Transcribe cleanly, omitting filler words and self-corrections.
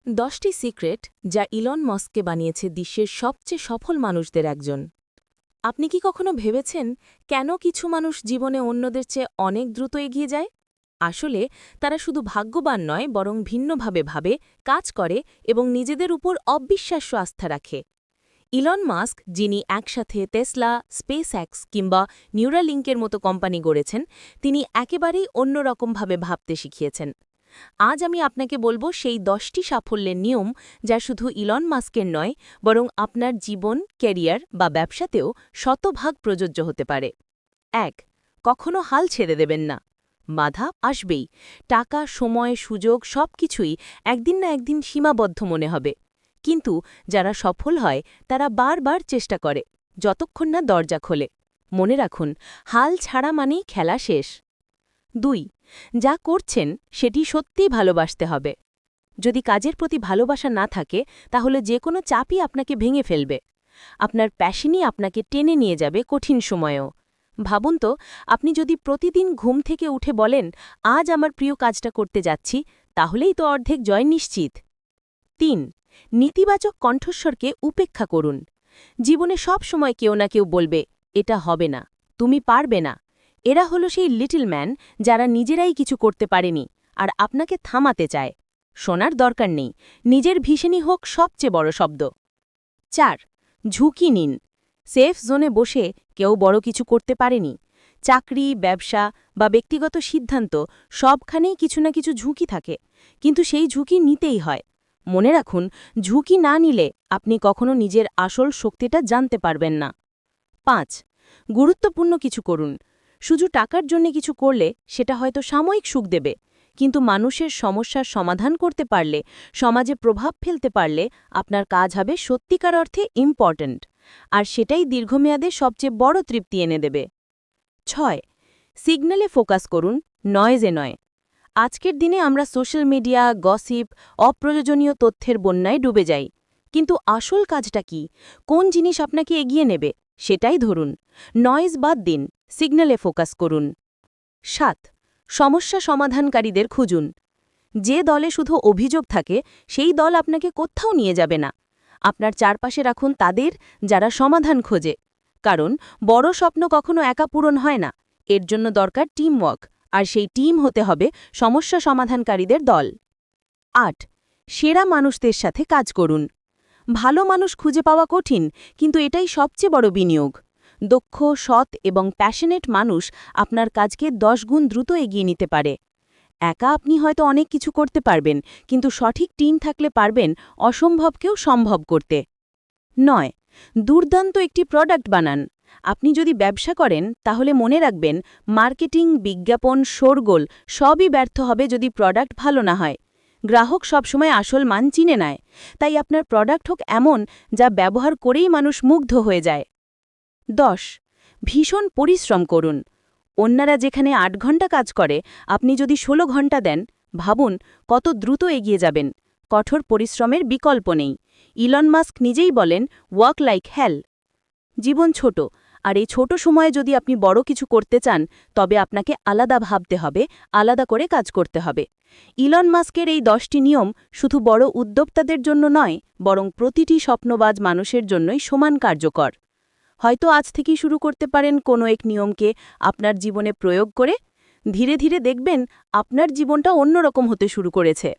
10টি সিক্রেট যা ইলন মাস্ককে বানিয়েছে বিশ্বের সবচেয়ে সফল মানুষদের একজন। আপনি কি কখনো ভেবেছেন কেন কিছু মানুষ জীবনে অন্যদের চেয়ে অনেক দ্রুত এগিয়ে যায়? আসলে তারা শুধু ভাগ্যবান নয়, বরং ভিন্নভাবে ভাবে, কাজ করে এবং নিজেদের উপর অবিশ্বাস্য আস্থা রাখে। ইলন মাস্ক, যিনি একসাথে টেসলা, স্পেসএক্স কিংবা নিউরালিঙ্কের মতো কোম্পানি গড়েছেন, তিনি একেবারেই অন্যরকমভাবে ভাবতে শিখিয়েছেন। আজ আমি আপনাকে বলবো সেই 10টি সাফল্যের নিয়ম যা শুধু ইলন মাস্কের নয়, বরং আপনার জীবন, ক্যারিয়ার বা ব্যবসাতেও শতভাগ প্রযোজ্য হতে পারে। ১. কখনো হাল ছেড়ে দেবেন না। বাধা আসবেই। টাকা, সময়, সুযোগ সবকিছুই একদিন না একদিন সীমাবদ্ধ মনে হবে। কিন্তু যারা সফল হয় তারা বারবার চেষ্টা করে, যতক্ষণ না দরজা খোলে। মনে রাখুন, হাল ছাড়া মানেই খেলা শেষ। ২. যা করছেন সেটি সত্যিই ভালোবাসতে হবে। যদি কাজের প্রতি ভালোবাসা না থাকে, তাহলে যে কোনো চাপই আপনাকে ভেঙে ফেলবে। আপনার প্যাশনই আপনাকে টেনে নিয়ে যাবে কঠিন সময়েও। ভাবুন তো, আপনি যদি প্রতিদিন ঘুম থেকে উঠে বলেন, আজ আমার প্রিয় কাজটা করতে যাচ্ছি, তাহলেই তো অর্ধেক জয় নিশ্চিত। ৩. নেতিবাচক কণ্ঠস্বরকে উপেক্ষা করুন। জীবনে সব সময় কেউ না কেউ বলবে, এটা হবে না, তুমি পারবে না। এরা হলো সেই লিটল ম্যান যারা নিজেরাই কিছু করতে পারেনি আর আপনাকে থামাতে চায়। শোনার দরকার নেই, নিজের ভীষণই হোক সবচেয়ে বড় শব্দ। ৪. ঝুঁকি নিন। সেফ জোনে বসে কেউ বড় কিছু করতে পারেনি। চাকরি, ব্যবসা বা ব্যক্তিগত সিদ্ধান্ত সবখানেই কিছু না কিছু ঝুঁকি থাকে, কিন্তু সেই ঝুঁকি নিতেই হয়। মনে রাখুন, ঝুঁকি না নিলে আপনি কখনো নিজের আসল শক্তিটা জানতে পারবেন না। ৫. গুরুত্বপূর্ণ কিছু করুন। শুধু টাকার জন্য কিছু করলে সেটা হয়তো সাময়িক সুখ দেবে, কিন্তু মানুষের সমস্যার সমাধান করতে পারলে, সমাজে প্রভাব ফেলতে পারলে আপনার কাজ হবে সত্যিকার অর্থে ইম্পর্ট্যান্ট, আর সেটাই দীর্ঘমেয়াদে সবচেয়ে বড় তৃপ্তি এনে দেবে। ৬. সিগন্যালে ফোকাস করুন, নয়েজে নয়। আজকের দিনে আমরা সোশ্যাল মিডিয়া, গসিপ, অপ্রয়োজনীয় তথ্যের বন্যায় ডুবে যাই। কিন্তু আসল কাজটা কি? কোন জিনিস আপনাকে এগিয়ে নেবে সেটাই ধরুন। নয়েজ বাদ দিন, সিগন্যালে ফোকাস করুন। ৭. সমস্যা সমাধানকারীদের খুঁজুন। যে দলে শুধু অভিযোগ থাকে, সেই দল আপনাকে কোথাও নিয়ে যাবে না। আপনার চারপাশে রাখুন তাদের, যারা সমাধান খোঁজে। কারণ বড় স্বপ্ন কখনো একা পূরণ হয় না, এর জন্য দরকার টিমওয়ার্ক, আর সেই টিম হতে হবে সমস্যা সমাধানকারীদের দল। ৮. সেরা মানুষদের সাথে কাজ করুন। ভালো মানুষ খুঁজে পাওয়া কঠিন, কিন্তু এটাই সবচেয়ে বড় বিনিয়োগ। দক্ষ, সৎ এবং প্যাশনেট মানুষ আপনার কাজকে 10 গুণ দ্রুত এগিয়ে নিতে পারে। একা আপনি হয়তো অনেক কিছু করতে পারবেন, কিন্তু সঠিক টিম থাকলে পারবেন অসম্ভবকেও সম্ভব করতে। ৯. দুর্দান্ত একটি প্রোডাক্ট বানান। আপনি যদি ব্যবসা করেন, তাহলে মনে রাখবেন, মার্কেটিং, বিজ্ঞাপন, শোরগোল সবই ব্যর্থ হবে যদি প্রোডাক্ট ভালো না হয়। গ্রাহক সবসময় আসল মান চিনে নেয়, তাই আপনার প্রোডাক্ট হোক এমন যা ব্যবহার করেই মানুষ মুগ্ধ হয়ে যায়। ১০. ভীষণ পরিশ্রম করুন। অন্যরা যেখানে ৮ ঘন্টা কাজ করে, আপনি যদি ১৬ ঘন্টা দেন, ভাবুন কত দ্রুত এগিয়ে যাবেন। কঠোর পরিশ্রমের বিকল্প নেই। ইলন মাস্ক নিজেই বলেন, ওয়ার্ক লাইক হেল। জীবন ছোট, আর এই ছোট সময়ে যদি আপনি বড় কিছু করতে চান, তবে আপনাকে আলাদা ভাবতে হবে, আলাদা করে কাজ করতে হবে। ইলন মাস্কের এই 10টি নিয়ম শুধু বড় উদ্যোক্তাদের জন্য নয়, বরং প্রতিটি স্বপ্নবাজ মানুষের জন্যই সমান কার্যকর। হয়তো আজ থেকেই শুরু করতে পারেন কোনো এক নিয়মকে আপনার জীবনে প্রয়োগ করে। ধীরে ধীরে দেখবেন আপনার জীবনটা অন্যরকম হতে শুরু করেছে।